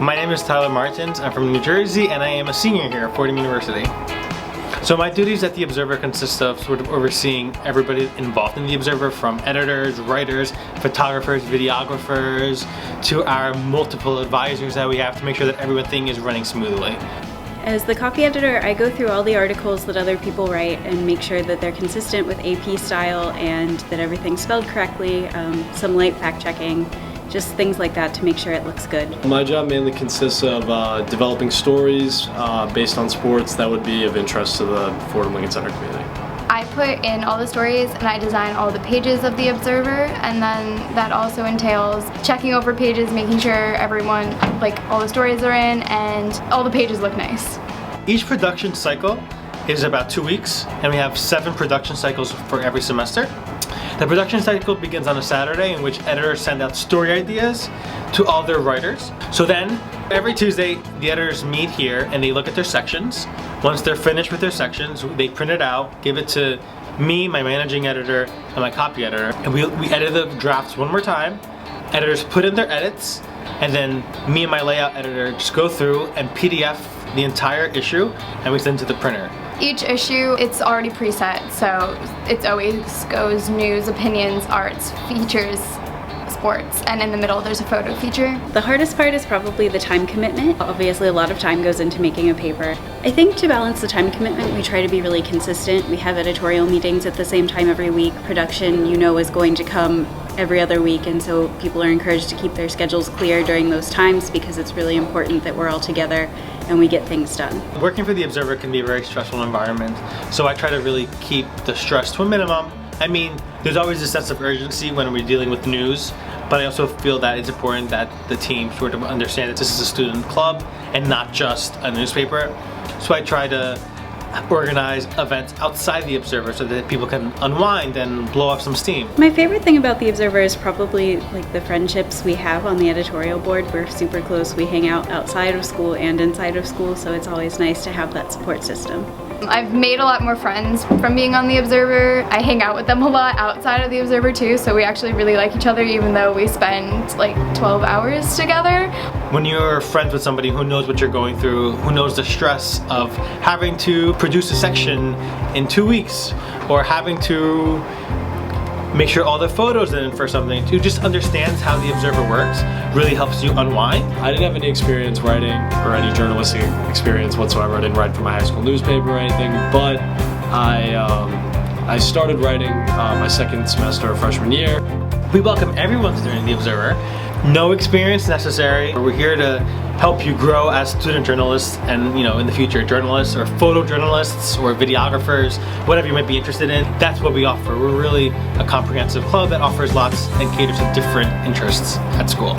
My name is Tyler Martins. I'm from New Jersey and I am a senior here at Fordham University. So my duties at the Observer consist of sort of overseeing everybody involved in the Observer, from editors, writers, photographers, videographers, to our multiple advisors that we have to make sure that everything is running smoothly. As the copy editor, I go through all the articles that other people write and make sure that they're consistent with AP style and that everything's spelled correctly, some light fact checking, just things like that to make sure it looks good. My job mainly consists of developing stories based on sports that would be of interest to the Fordham Lincoln Center community. I put in all the stories and I design all the pages of the Observer, and then that also entails checking over pages, making sure everyone, all the stories are in and all the pages look nice. Each production cycle is about 2 weeks, and we have 7 production cycles for every semester. The production cycle begins on a Saturday, in which editors send out story ideas to all their writers. So then, every Tuesday, the editors meet here and they look at their sections. Once they're finished with their sections, they print it out, give it to me, my managing editor, and my copy editor. And we edit the drafts one more time. Editors put in their edits, and then me and my layout editor just go through and PDF the entire issue, and we send it to the printer. Each issue, it's already preset, so it always goes news, opinions, arts, features, sports, and in the middle there's a photo feature. The hardest part is probably the time commitment. Obviously a lot of time goes into making a paper. I think to balance the time commitment, we try to be really consistent. We have editorial meetings at the same time every week. Production, is going to come every other week, and so people are encouraged to keep their schedules clear during those times because it's really important that we're all together and we get things done. Working for the Observer can be a very stressful environment, so I try to really keep the stress to a minimum. I mean, there's always a sense of urgency when we're dealing with news, but I also feel that it's important that the team sort of understand that this is a student club and not just a newspaper. So I try to organize events outside the Observer so that people can unwind and blow off some steam. My favorite thing about the Observer is probably the friendships we have on the editorial board. We're super close. We hang out outside of school and inside of school, so it's always nice to have that support system. I've made a lot more friends from being on the Observer. I hang out with them a lot outside of the Observer too, so we actually really like each other even though we spend 12 hours together. When you're friends with somebody who knows what you're going through, who knows the stress of having to produce a section in 2 weeks, or having to make sure all the photos are in for something, who just understands how the Observer works, really helps you unwind. I didn't have any experience writing or any journalistic experience whatsoever. I didn't write for my high school newspaper or anything, but I started writing my second semester of freshman year. We welcome everyone to join the Observer. No experience necessary. We're here to help you grow as student journalists and, in the future, journalists or photojournalists or videographers, whatever you might be interested in. That's what we offer. We're really a comprehensive club that offers lots and caters to different interests at school.